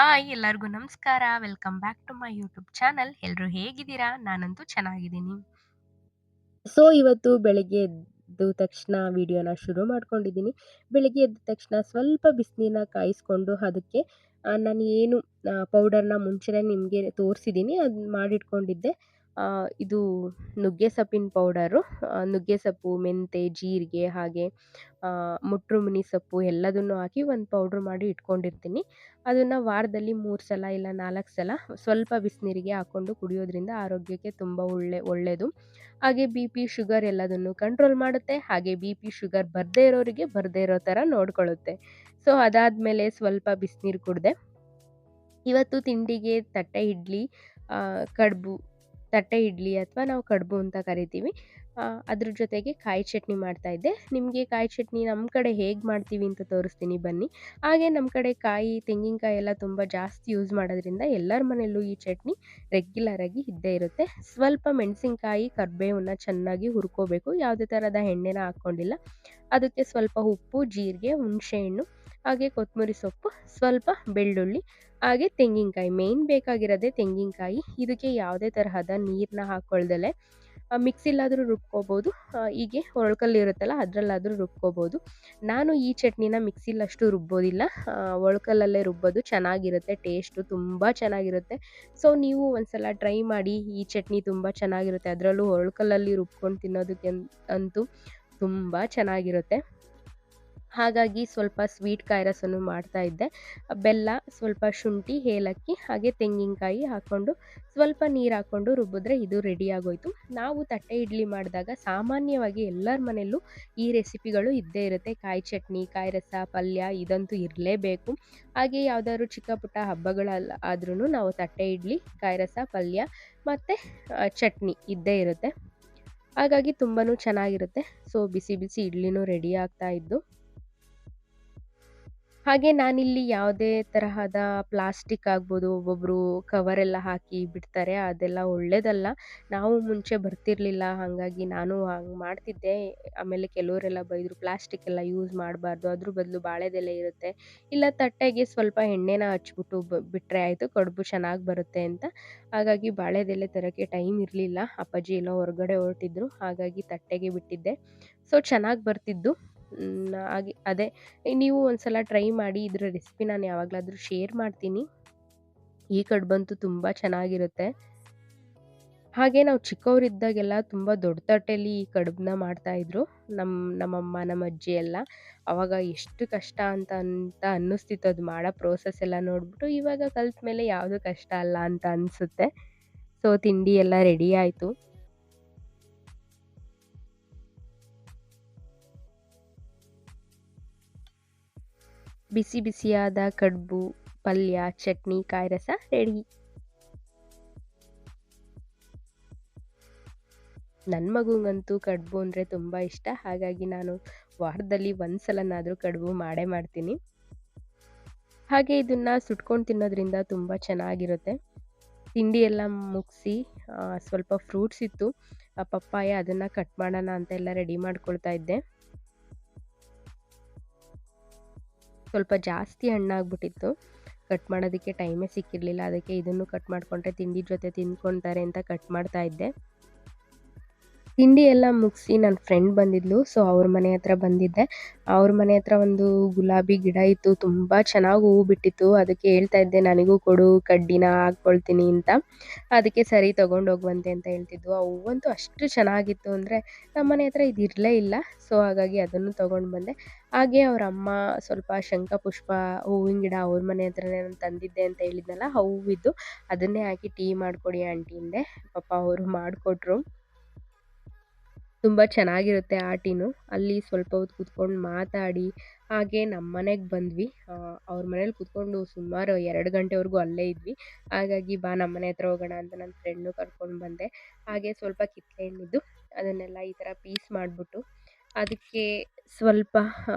Hi ಎಲ್ಲರಿಗೂ ನಮಸ್ಕಾರ. Welcome back to my YouTube channel. ಎಲ್ರು ಹೇಗಿದ್ದೀರಾ? ನಾನಂತೂ ಚೆನ್ನಾಗಿದ್ದೀನಿ. ಸೊ ಇವತ್ತು ಬೆಳಗ್ಗೆ ಎದ್ದ ತಕ್ಷಣ ವಿಡಿಯೋನ ಶುರು ಮಾಡ್ಕೊಂಡಿದ್ದೀನಿ. ಬೆಳಗ್ಗೆ ಎದ್ದ ತಕ್ಷಣ ಸ್ವಲ್ಪ ಬಿಸಿನೀರನ್ನ ಕಾಯಿಸ್ಕೊಂಡು ಅದಕ್ಕೆ ನಾನು ಏನು ಪೌಡರ್‌ನ ಮುಂಚೆನೇ ನಿಮಗೆ ತೋರಿಸಿದ್ದೀನಿ. ಅದನ್ನ ಮಾಡಿಟ್ಕೊಂಡಿದ್ದೆ. ಇದು ನುಗ್ಗೆ ಸೊಪ್ಪಿನ ಪೌಡರು. ನುಗ್ಗೆ ಸೊಪ್ಪು, ಮೆಂತೆ, ಜೀರಿಗೆ ಹಾಗೆ ಮುಟ್ರುಮುನಿ ಸೊಪ್ಪು ಎಲ್ಲದನ್ನು ಹಾಕಿ ಒಂದು ಪೌಡ್ರ್ ಮಾಡಿ ಇಟ್ಕೊಂಡಿರ್ತೀನಿ. ಅದನ್ನು ವಾರದಲ್ಲಿ 3 ಸಲ ಇಲ್ಲ 4 ಸಲ ಸ್ವಲ್ಪ ಬಿಸಿನೀರಿಗೆ ಹಾಕ್ಕೊಂಡು ಕುಡಿಯೋದ್ರಿಂದ ಆರೋಗ್ಯಕ್ಕೆ ತುಂಬ ಒಳ್ಳೆಯದು. ಹಾಗೆ ಬಿ-ಪಿ, ಶುಗರ್ ಎಲ್ಲದನ್ನು ಕಂಟ್ರೋಲ್ ಮಾಡುತ್ತೆ. ಹಾಗೆ ಬಿ-ಪಿ, ಶುಗರ್ ಬರದೇ ಇರೋರಿಗೆ ಬರದೇ ಇರೋ ಥರ ನೋಡ್ಕೊಳ್ಳುತ್ತೆ. ಸೊ ಅದಾದ್ಮೇಲೆ ಸ್ವಲ್ಪ ಬಿಸಿನೀರು ಕುಡಿದೆ. ಇವತ್ತು ತಿಂಡಿಗೆ ಕಡುಬು ತಟ್ಟೆ ಇಡ್ಲಿ ಅಥವಾ ನಾವು ಕಡುಬು ಅಂತ ಕರಿತೀವಿ. ಅದ್ರ ಜೊತೆಗೆ ಕಾಯಿ ಚಟ್ನಿ ಮಾಡ್ತಾ ಇದ್ದೆ. ನಿಮಗೆ ಕಾಯಿ ಚಟ್ನಿ ನಮ್ಮ ಕಡೆ ಹೇಗೆ ಮಾಡ್ತೀವಿ ಅಂತ ತೋರಿಸ್ತೀನಿ ಬನ್ನಿ. ಹಾಗೆ ನಮ್ಮ ಕಡೆ ತೆಂಗಿನಕಾಯಿ ಎಲ್ಲ ತುಂಬ ಜಾಸ್ತಿ ಯೂಸ್ ಮಾಡೋದ್ರಿಂದ ಎಲ್ಲರ ಮನೆಯಲ್ಲೂ ಈ ಚಟ್ನಿ ರೆಗ್ಯುಲರ್ ಆಗಿ ಇದ್ದೇ ಇರುತ್ತೆ. ಸ್ವಲ್ಪ ಮೆಣಸಿನಕಾಯಿ, ಕರಿಬೇವನ್ನ ಚೆನ್ನಾಗಿ ಹುರ್ಕೋಬೇಕು. ಯಾವುದೇ ಥರದ ಎಣ್ಣೆನ ಹಾಕ್ಕೊಂಡಿಲ್ಲ. ಅದಕ್ಕೆ ಸ್ವಲ್ಪ ಉಪ್ಪು, ಜೀರಿಗೆ, ಹುಣಸೆಹಣ್ಣು ಹಾಗೆ ಕೊತ್ತಂಬರಿ ಸೊಪ್ಪು, ಸ್ವಲ್ಪ ಬೆಳ್ಳುಳ್ಳಿ ಹಾಗೆ ತೆಂಗಿನಕಾಯಿ ಮೇನ್ ಬೇಕಾಗಿರೋದೇ ತೆಂಗಿನಕಾಯಿ. ಇದಕ್ಕೆ ಯಾವುದೇ ತರಹದ ನೀರನ್ನ ಹಾಕ್ಕೊಳ್ದಲೆ ಮಿಕ್ಸಿಲಾದರೂ ರುಬ್ಕೋಬೋದು. ಹೀಗೆ ಒರಳ್ಕಲ್ಲು ಇರುತ್ತಲ್ಲ ಅದರಲ್ಲಾದರೂ ರುಬ್ಕೋಬೋದು. ನಾನು ಈ ಚಟ್ನಿನ ಮಿಕ್ಸಿಲಿ ಅಷ್ಟು ರುಬ್ಬೋದಿಲ್ಲ. ಒರಳ್ಕಲ್ಲಲ್ಲೇ ರುಬ್ಬೋದು. ಚೆನ್ನಾಗಿರುತ್ತೆ, ಟೇಸ್ಟು ತುಂಬ ಚೆನ್ನಾಗಿರುತ್ತೆ. ಸೊ ನೀವು ಒಂದ್ಸಲ ಟ್ರೈ ಮಾಡಿ. ಈ ಚಟ್ನಿ ತುಂಬ ಚೆನ್ನಾಗಿರುತ್ತೆ. ಅದರಲ್ಲೂ ಒರಳ್ಕಲ್ಲಲ್ಲಿ ರುಬ್ಕೊಂಡು ತಿನ್ನೋದಕ್ಕೆ ಅಂತೂ ತುಂಬ ಚೆನ್ನಾಗಿರುತ್ತೆ. ಹಾಗಾಗಿ ಸ್ವಲ್ಪ ಸ್ವೀಟ್ ಕಾಯಿ ರಸನೂ ಮಾಡ್ತಾ ಇದ್ದೆ. ಬೆಲ್ಲ, ಸ್ವಲ್ಪ ಶುಂಠಿ, ಏಲಕ್ಕಿ ಹಾಗೆ ತೆಂಗಿನಕಾಯಿ ಹಾಕ್ಕೊಂಡು ಸ್ವಲ್ಪ ನೀರು ಹಾಕ್ಕೊಂಡು ರುಬ್ಬಿದ್ರೆ ಇದು ರೆಡಿ ಆಗೋಯ್ತು. ನಾವು ತಟ್ಟೆ ಇಡ್ಲಿ ಮಾಡಿದಾಗ ಸಾಮಾನ್ಯವಾಗಿ ಎಲ್ಲರ ಮನೆಯಲ್ಲೂ ಈ ರೆಸಿಪಿಗಳು ಇದ್ದೇ ಇರುತ್ತೆ. ಕಾಯಿ ಚಟ್ನಿ, ಕಾಯಿ ರಸ, ಪಲ್ಯ ಇದಂತೂ ಇರಲೇಬೇಕು. ಹಾಗೆ ಯಾವ್ದಾದ್ರು ಚಿಕ್ಕ ಪುಟ್ಟ ಆದ್ರೂ ನಾವು ತಟ್ಟೆ ಇಡ್ಲಿ, ಕಾಯಿ ರಸ, ಪಲ್ಯ ಮತ್ತು ಚಟ್ನಿ ಇದ್ದೇ ಇರುತ್ತೆ. ಹಾಗಾಗಿ ತುಂಬಾ ಚೆನ್ನಾಗಿರುತ್ತೆ. ಸೊ ಬಿಸಿ ಬಿಸಿ ಇಡ್ಲಿನೂ ರೆಡಿ ಆಗ್ತಾ ಇದ್ದು. ಹಾಗೆ ನಾನಿಲ್ಲಿ ಯಾವುದೇ ತರಹದ ಪ್ಲಾಸ್ಟಿಕ್ ಆಗ್ಬೋದು, ಒಬ್ಬೊಬ್ಬರು ಕವರೆಲ್ಲ ಹಾಕಿ ಬಿಡ್ತಾರೆ. ಅದೆಲ್ಲ ಒಳ್ಳೇದಲ್ಲ. ನಾವು ಮುಂಚೆ ಬರ್ತಿರ್ಲಿಲ್ಲ, ಹಾಗಾಗಿ ನಾನು ಹಂಗೆ ಮಾಡ್ತಿದ್ದೆ. ಆಮೇಲೆ ಕೆಲವರೆಲ್ಲ ಬೈದರು, ಪ್ಲಾಸ್ಟಿಕ್ ಎಲ್ಲ ಯೂಸ್ ಮಾಡಬಾರ್ದು, ಅದ್ರ ಬದಲು ಬಾಳೆದೆಲೆ ಇರುತ್ತೆ, ಇಲ್ಲ ತಟ್ಟೆಗೆ ಸ್ವಲ್ಪ ಎಣ್ಣೆನ ಹಚ್ಬಿಟ್ಟು ಬಿಟ್ಟರೆ ಆಯಿತು, ಕಡುಬು ಚೆನ್ನಾಗಿ ಬರುತ್ತೆ ಅಂತ. ಹಾಗಾಗಿ ಬಾಳೆದೆಲೆ ತರೋಕ್ಕೆ ಟೈಮ್ ಇರಲಿಲ್ಲ. ಅಪ್ಪಾಜಿ ಎಲ್ಲೋ ಹೊರಗಡೆ ಹೊರಟಿದ್ರು, ಹಾಗಾಗಿ ತಟ್ಟೆಗೆ ಬಿಟ್ಟಿದ್ದೆ. ಸೊ ಚೆನ್ನಾಗಿ ಬರ್ತಿದ್ದು. ಹಾಗೆ ಅದೇ ನೀವು ಒಂದ್ಸಲ ಟ್ರೈ ಮಾಡಿ. ಇದರ ರೆಸಿಪಿ ನಾನು ಯಾವಾಗಲಾದರೂ ಶೇರ್ ಮಾಡ್ತೀನಿ. ಈ ಕಡುಬಂತೂ ತುಂಬ ಚೆನ್ನಾಗಿರುತ್ತೆ. ಹಾಗೆ ನಾವು ಚಿಕ್ಕವರಿದ್ದಾಗೆಲ್ಲ ತುಂಬ ದೊಡ್ಡ ತಟ್ಟೆಯಲ್ಲಿ ಈ ಕಡುಬನ್ನ ಮಾಡ್ತಾಯಿದ್ರು. ನಮ್ಮಮ್ಮ, ನಮ್ಮ ಅಜ್ಜಿ ಎಲ್ಲ. ಆವಾಗ ಎಷ್ಟು ಕಷ್ಟ ಅಂತ ಅನ್ನಿಸ್ತಿತ್ತು ಅದು ಮಾಡೋ ಪ್ರೋಸೆಸ್ ಎಲ್ಲ ನೋಡಿಬಿಟ್ಟು. ಇವಾಗ ಕಲ್ತ ಮೇಲೆ ಯಾವುದು ಕಷ್ಟ ಅಲ್ಲ ಅಂತ ಅನಿಸುತ್ತೆ. ಸೊ ತಿಂಡಿ ಎಲ್ಲ ರೆಡಿ ಆಯಿತು. ಬಿಸಿ ಬಿಸಿಯಾದ ಕಡುಬು, ಪಲ್ಯ, ಚಟ್ನಿ, ಕಾಯಿ ರಸ ರೆಡಿ. ನನ್ನ ಮಗುಂಗಂತೂ ಕಡುಬು ಅಂದರೆ ತುಂಬ ಇಷ್ಟ. ಹಾಗಾಗಿ ನಾನು ವಾರದಲ್ಲಿ ಒಂದು ಸಲನಾದರೂ ಕಡುಬು ಮಾಡೇ ಮಾಡ್ತೀನಿ. ಹಾಗೆ ಇದನ್ನು ಸುಟ್ಕೊಂಡು ತಿನ್ನೋದ್ರಿಂದ ತುಂಬ ಚೆನ್ನಾಗಿರುತ್ತೆ. ತಿಂಡಿ ಎಲ್ಲ ಮುಗಿಸಿ ಸ್ವಲ್ಪ ಫ್ರೂಟ್ಸ್ ಇತ್ತು, ಪಪ್ಪಾಯ, ಅದನ್ನು ಕಟ್ ಮಾಡೋಣ ಅಂತೆಲ್ಲ ರೆಡಿ ಮಾಡ್ಕೊಳ್ತಾ ಇದ್ದೆ. ಸ್ವಲ್ಪ ಜಾಸ್ತಿ ಹಣ್ಣಾಗ್ಬಿಟ್ಟಿತ್ತು. ಕಟ್ ಮಾಡೋದಕ್ಕೆ ಟೈಮೇ ಸಿಕ್ಕಿರಲಿಲ್ಲ. ಅದಕ್ಕೆ ಇದನ್ನು ಕಟ್ ಮಾಡಿಕೊಂಡ್ರೆ ತಿಂಡಿ ಜೊತೆ ತಿಂದ್ಕೊಳ್ತಾರೆ ಅಂತ ಕಟ್ ಮಾಡ್ತಾ ಇದ್ದೆ. ತಿಂಡಿ ಎಲ್ಲ ಮುಗಿಸಿ ನನ್ನ ಫ್ರೆಂಡ್ ಬಂದಿದ್ಲು. ಸೊ ಅವ್ರ ಮನೆ ಹತ್ರ ಬಂದಿದ್ದೆ. ಅವ್ರ ಮನೆ ಹತ್ರ ಒಂದು ಗುಲಾಬಿ ಗಿಡ ಇತ್ತು. ತುಂಬ ಚೆನ್ನಾಗಿ ಹೂವು ಬಿಟ್ಟಿತ್ತು. ಅದಕ್ಕೆ ಹೇಳ್ತಾ ಇದ್ದೆ, ನನಗೂ ಕೊಡು, ಕಡ್ಡಿನ ಹಾಕ್ಕೊಳ್ತೀನಿ ಅಂತ. ಅದಕ್ಕೆ ಸರಿ ತೊಗೊಂಡೋಗುವಂತೆ ಅಂತ ಹೇಳ್ತಿದ್ವು. ಆ ಹೂವಂತೂ ಅಷ್ಟು ಚೆನ್ನಾಗಿತ್ತು ಅಂದರೆ ನಮ್ಮ ಮನೆ ಹತ್ರ ಇದು ಇರಲೇ ಇಲ್ಲ. ಸೊ ಹಾಗಾಗಿ ಅದನ್ನು ತೊಗೊಂಡು ಬಂದೆ. ಹಾಗೆ ಅವ್ರ ಅಮ್ಮ ಸ್ವಲ್ಪ ಶಂಖಪುಷ್ಪ ಹೂವಿನ ಗಿಡ ಅವ್ರ ಮನೆ ಹತ್ರನೇ ನಾನು ತಂದಿದ್ದೆ ಅಂತ ಹೇಳಿದ್ನಲ್ಲ, ಆ ಹೂವಿದ್ದು ಅದನ್ನೇ ಹಾಕಿ ಟೀ ಮಾಡಿಕೊಡಿ ಆಂಟಿ ಅಂದೆ. ಪಾಪ ಅವರು ಮಾಡಿಕೊಟ್ರು. ತುಂಬ ಚೆನ್ನಾಗಿರುತ್ತೆ ಆ ಟೀನು. ಅಲ್ಲಿ ಸ್ವಲ್ಪ ಹೊತ್ತು ಕೂತ್ಕೊಂಡು ಮಾತಾಡಿ ಹಾಗೆ ನಮ್ಮ ಮನೆಗೆ ಬಂದ್ವಿ. ಅವ್ರ ಮನೇಲಿ ಕೂತ್ಕೊಂಡು ಸುಮಾರು 2 ಗಂಟೆವರೆಗೂ ಅಲ್ಲೇ ಇದ್ವಿ. ಹಾಗಾಗಿ ಬಾ ನಮ್ಮ ಮನೆ ಹತ್ರ ಹೋಗೋಣ ಅಂತ ನನ್ನ ಫ್ರೆಂಡ್ನು ಕರ್ಕೊಂಡು ಬಂದೆ. ಹಾಗೆ ಸ್ವಲ್ಪ ಕಿತ್ತಳೆ ಹಣ್ಣಿದ್ದು ಅದನ್ನೆಲ್ಲ ಈ ಥರ ಪೀಸ್ ಮಾಡಿಬಿಟ್ಟು ಅದಕ್ಕೆ ಸ್ವಲ್ಪ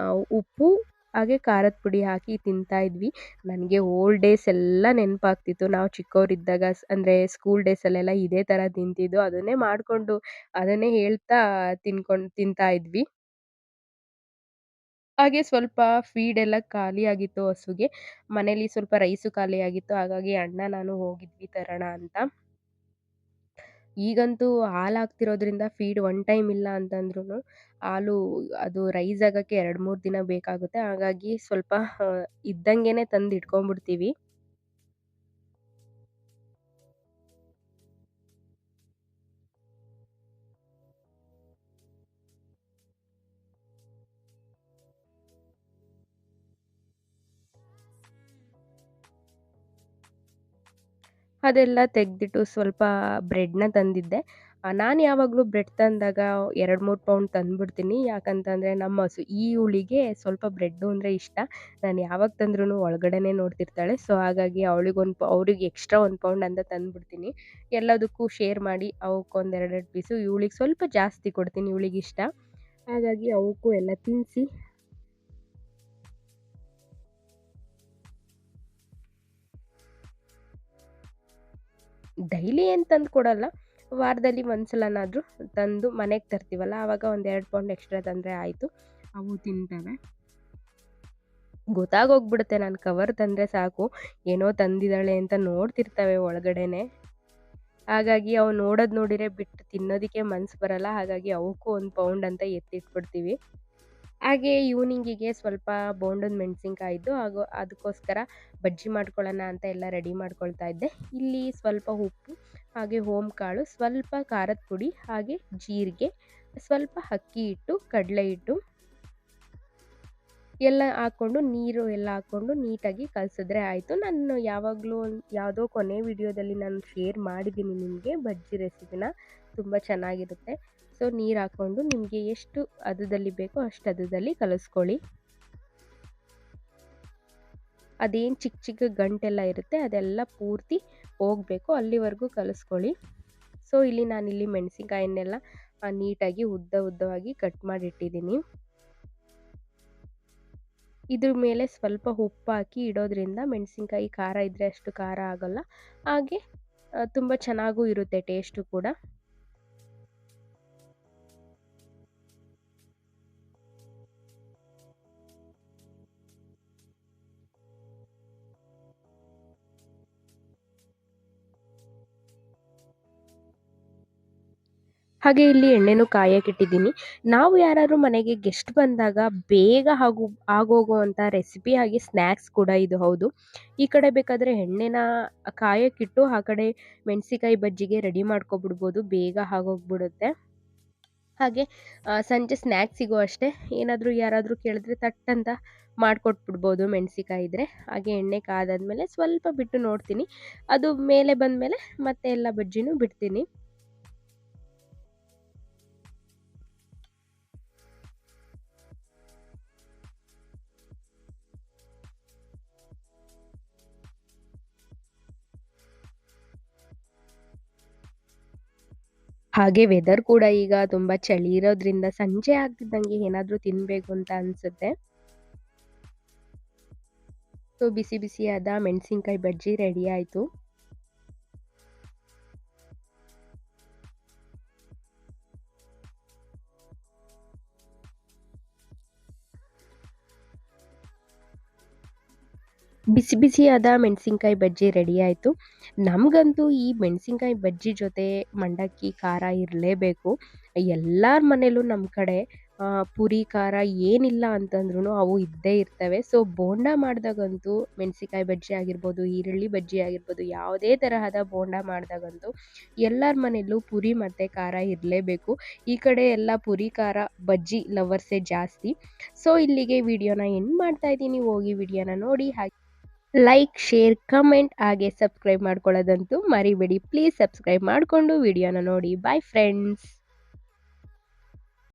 ಉಪ್ಪು ಹಾಗೆ ಖಾರದ ಪುಡಿ ಹಾಕಿ ತಿಂತಾ ಇದ್ವಿ. ನನಗೆ ಓಲ್ಡ್ ಡೇಸ್ ಎಲ್ಲ ನೆನಪಾಗ್ತಿತ್ತು. ನಾವು ಚಿಕ್ಕವರಿದ್ದಾಗ ಅಂದರೆ ಸ್ಕೂಲ್ ಡೇಸಲ್ಲೆಲ್ಲ ಇದೇ ಥರ ತಿಂತಿದ್ದು. ಅದನ್ನೇ ಮಾಡಿಕೊಂಡು ಅದನ್ನೇ ಹೇಳ್ತಾ ತಿಂತಾ ಇದ್ವಿ. ಹಾಗೆ ಸ್ವಲ್ಪ ಫೀಡ್ ಎಲ್ಲ ಖಾಲಿಯಾಗಿತ್ತು ಹಸುಗೆ. ಮನೇಲಿ ಸ್ವಲ್ಪ ರೈಸು ಖಾಲಿಯಾಗಿತ್ತು. ಹಾಗಾಗಿ ಅಣ್ಣ ನಾನು ಹೋಗಿದ್ವಿ ತರೋಣ ಅಂತ. ಈಗಂತೂ ಹಾಲಾಗ್ತಿರೋದ್ರಿಂದ ಫೀಡ್ ಒನ್ ಟೈಮ್ ಇಲ್ಲ ಅಂತಂದ್ರುನು ಹಾಲು ಅದು ರೈಸ್ ಆಗಕ್ಕೆ 2, 3 ದಿನ ಬೇಕಾಗುತ್ತೆ. ಹಾಗಾಗಿ ಸ್ವಲ್ಪ ಇದ್ದಂಗೆನೆ ತಂದು ಇಟ್ಕೊಂಡ್ಬಿಡ್ತೀವಿ. ಅದೆಲ್ಲ ತೆಗ್ದಿಟ್ಟು ಸ್ವಲ್ಪ ಬ್ರೆಡ್‌ನ ತಂದಿದ್ದೆ. ನಾನು ಯಾವಾಗಲೂ ಬ್ರೆಡ್ ತಂದಾಗ 2, 3 ಪೌಂಡ್ ತಂದ್ಬಿಡ್ತೀನಿ. ಯಾಕಂತಂದ್ರೆ ನಮ್ಮ ಹಸು ಈ ಹುಳಿಗೆ ಸ್ವಲ್ಪ ಬ್ರೆಡ್ಡು ಅಂದ್ರೆ ಇಷ್ಟ. ನಾನು ಯಾವಾಗ ತಂದ್ರೂ ಒಳಗಡೆನೆ ನೋಡ್ತಿರ್ತಾಳೆ. ಸೊ ಹಾಗಾಗಿ ಅವ್ರಿಗೆ ಎಕ್ಸ್ಟ್ರಾ 1 ಪೌಂಡ್ ಅಂತ ತಂದ್ಬಿಡ್ತೀನಿ. ಎಲ್ಲದಕ್ಕೂ ಶೇರ್ ಮಾಡಿ ಅವಕ್ಕೊಂದು 2, 2 ಪೀಸು ಇವಳಿಗೆ ಸ್ವಲ್ಪ ಜಾಸ್ತಿ ಕೊಡ್ತೀನಿ ಇವಳಿಗಿಷ್ಟ. ಹಾಗಾಗಿ ಅವಕ್ಕೂ ಎಲ್ಲ ತಿನ್ನಿಸಿ ಡೈಲಿ ಏನ್ ತಂದು ಕೊಡಲ್ಲ. ವಾರದಲ್ಲಿ ಒಂದ್ಸಲನಾದ್ರೂ ತಂದು ಮನೆಗೆ ತರ್ತೀವಲ್ಲ, ಆವಾಗ ಒಂದ್ 2 ಪೌಂಡ್ ಎಕ್ಸ್ಟ್ರಾ ತಂದ್ರೆ ಆಯ್ತು. ಅವು ತಿಂತವೆ. ಗೊತ್ತಾಗೋಗ್ಬಿಡುತ್ತೆ ನಾನು ಕವರ್ ತಂದ್ರೆ ಸಾಕು, ಏನೋ ತಂದಿದ್ದಾಳೆ ಅಂತ ನೋಡ್ತಿರ್ತವೆ ಒಳಗಡೆನೆ. ಹಾಗಾಗಿ ಅವು ನೋಡೋದ್ ನೋಡಿರೆ ಬಿಟ್ಟು ತಿನ್ನೋದಿಕ್ಕೆ ಮನ್ಸು ಬರಲ್ಲ. ಹಾಗಾಗಿ ಅವಕ್ಕೂ 1 ಪೌಂಡ್ ಅಂತ ಎತ್ತಿಟ್ಬಿಡ್ತೀವಿ. ಹಾಗೆ ಈವ್ನಿಂಗಿಗೆ ಸ್ವಲ್ಪ ಬೋಂಡದ ಮೆಣಸಿನ್ಕಾಯಿದ್ದು ಹಾಗೂ ಅದಕ್ಕೋಸ್ಕರ ಬಜ್ಜಿ ಮಾಡ್ಕೊಳ್ಳೋಣ ಅಂತ ಎಲ್ಲ ರೆಡಿ ಮಾಡ್ಕೊಳ್ತಾ ಇದ್ದೆ. ಇಲ್ಲಿ ಸ್ವಲ್ಪ ಉಪ್ಪು, ಹಾಗೆ ಓಂಕಾಳು, ಸ್ವಲ್ಪ ಖಾರದ ಪುಡಿ, ಹಾಗೆ ಜೀರಿಗೆ, ಸ್ವಲ್ಪ ಅಕ್ಕಿ ಹಿಟ್ಟು, ಕಡಲೆ ಹಿಟ್ಟು ಎಲ್ಲ ಹಾಕ್ಕೊಂಡು ನೀರು ಎಲ್ಲ ಹಾಕ್ಕೊಂಡು ನೀಟಾಗಿ ಕಲಸಿದ್ರೆ ಆಯಿತು. ನಾನು ಯಾವಾಗಲೂ ಯಾವುದೋ ಕೊನೆ ವಿಡಿಯೋದಲ್ಲಿ ನಾನು ಶೇರ್ ಮಾಡಿದ್ದೀನಿ ನಿಮಗೆ ಬಜ್ಜಿ ರೆಸಿಪಿನ. ತುಂಬ ಚೆನ್ನಾಗಿರುತ್ತೆ. ಸೊ ನೀರು ಹಾಕ್ಕೊಂಡು ನಿಮಗೆ ಎಷ್ಟು ಹದದಲ್ಲಿ ಬೇಕೋ ಅಷ್ಟು ಹದದಲ್ಲಿ ಕಲಿಸ್ಕೊಳ್ಳಿ. ಅದೇನು ಚಿಕ್ಕ ಚಿಕ್ಕ ಗಂಟೆಲ್ಲ ಇರುತ್ತೆ ಅದೆಲ್ಲ ಪೂರ್ತಿ ಹೋಗಬೇಕು, ಅಲ್ಲಿವರೆಗೂ ಕಲಿಸ್ಕೊಳ್ಳಿ. ಸೊ ನಾನಿಲ್ಲಿ ಮೆಣಸಿನ್ಕಾಯನ್ನೆಲ್ಲ ನೀಟಾಗಿ ಉದ್ದವಾಗಿ ಕಟ್ ಮಾಡಿಟ್ಟಿದ್ದೀನಿ. ಇದ್ರ ಮೇಲೆ ಸ್ವಲ್ಪ ಉಪ್ಪು ಹಾಕಿ ಇಡೋದ್ರಿಂದ ಮೆಣಸಿನ್ಕಾಯಿ ಖಾರ ಇದ್ದರೆ ಅಷ್ಟು ಖಾರ ಆಗೋಲ್ಲ. ಹಾಗೆ ತುಂಬ ಚೆನ್ನಾಗೂ ಇರುತ್ತೆ ಟೇಸ್ಟು ಕೂಡ. ಹಾಗೆ ಇಲ್ಲಿ ಎಣ್ಣೆನೂ ಕಾಯಕ್ಕಿಟ್ಟಿದ್ದೀನಿ. ನಾವು ಯಾರಾದ್ರು ಮನೆಗೆ ಗೆಸ್ಟ್ ಬಂದಾಗ ಬೇಗ ಆಗೋಗುವಂಥ ರೆಸಿಪಿ ಹಾಗೆ ಸ್ನ್ಯಾಕ್ಸ್ ಕೂಡ ಇದು ಹೌದು. ಈ ಕಡೆ ಬೇಕಾದರೆ ಎಣ್ಣೆನ ಕಾಯಕ್ಕಿಟ್ಟು ಆ ಕಡೆ ಮೆಣಸಿಕಾಯಿ ಬಜ್ಜಿಗೆ ರೆಡಿ ಮಾಡ್ಕೊಬಿಡ್ಬೋದು, ಬೇಗ ಆಗೋಗ್ಬಿಡುತ್ತೆ. ಹಾಗೆ ಸಂಜೆ ಸ್ನ್ಯಾಕ್ಸಿಗೂ ಅಷ್ಟೇ ಏನಾದರೂ ಯಾರಾದರೂ ಕೇಳಿದ್ರೆ ತಟ್ಟಂತ ಮಾಡಿಕೊಟ್ಬಿಡ್ಬೋದು ಮೆಣಸಿಕಾಯಿ ಇದ್ದರೆ. ಹಾಗೆ ಎಣ್ಣೆ ಕಾದಾದ್ಮೇಲೆ ಸ್ವಲ್ಪ ಬಿಟ್ಟು ನೋಡ್ತೀನಿ, ಅದು ಮೇಲೆ ಬಂದಮೇಲೆ ಮತ್ತೆ ಎಲ್ಲ ಬಜ್ಜಿನೂ ಬಿಡ್ತೀನಿ. ಹಾಗೆ ವೆದರ್ ಕೂಡ ಈಗ ತುಂಬ ಚಳಿ ಇರೋದ್ರಿಂದ ಸಂಜೆ ಆಗ್ತಿದ್ದಂಗೆ ಏನಾದರೂ ತಿನ್ನಬೇಕು ಅಂತ ಅನಿಸುತ್ತೆ. ಸೊ ಬಿಸಿ ಬಿಸಿಯಾದ ಮೆಣಸಿನ್ಕಾಯಿ ಬಜ್ಜಿ ರೆಡಿ ಆಯಿತು. ಬಿಸಿ ಬಿಸಿಯಾದ ಮೆಣಸಿನ್ಕಾಯಿ ಬಜ್ಜಿ ರೆಡಿ ಆಯಿತು. ನಮಗಂತೂ ಈ ಮೆಣಸಿನ್ಕಾಯಿ ಬಜ್ಜಿ ಜೊತೆ ಮಂಡಕ್ಕಿ ಖಾರ ಇರಲೇಬೇಕು. ಎಲ್ಲರ ಮನೇಲೂ ನಮ್ಮ ಕಡೆ ಪುರಿ ಖಾರ ಏನಿಲ್ಲ ಅಂತಂದ್ರೂ ಅವು ಇದ್ದೇ ಇರ್ತವೆ. ಸೊ ಬೋಂಡ ಮಾಡಿದಾಗಂತೂ ಮೆಣಸಿನ್ಕಾಯಿ ಬಜ್ಜಿ ಆಗಿರ್ಬೋದು, ಈರುಳ್ಳಿ ಬಜ್ಜಿ ಆಗಿರ್ಬೋದು, ಯಾವುದೇ ತರಹದ ಬೋಂಡ ಮಾಡಿದಾಗಂತೂ ಎಲ್ಲರ ಮನೆಯಲ್ಲೂ ಪುರಿ ಮತ್ತು ಖಾರ ಇರಲೇಬೇಕು. ಈ ಕಡೆ ಎಲ್ಲ ಪುರಿ ಖಾರ ಬಜ್ಜಿ ಲವರ್ಸೇ ಜಾಸ್ತಿ. ಸೊ ಇಲ್ಲಿಗೆ ವಿಡಿಯೋನ ಎಂಡ್ ಮಾಡ್ತಾ ಇದ್ದೀನಿ. ಹೋಗಿ ವಿಡಿಯೋನ ನೋಡಿ, ಹಾಗೆ ಲೈಕ್, ಶೇರ್, ಕಮೆಂಟ್ ಹಾಗೆ ಸಬ್ಸ್ಕ್ರೈಬ್ ಮಾಡ್ಕೊಳ್ಳೋದಂತೂ ಮರಿಬೇಡಿ. ಪ್ಲೀಸ್ ಸಬ್ಸ್ಕ್ರೈಬ್ ಮಾಡಿಕೊಂಡು ವಿಡಿಯೋನ ನೋಡಿ. Bye friends.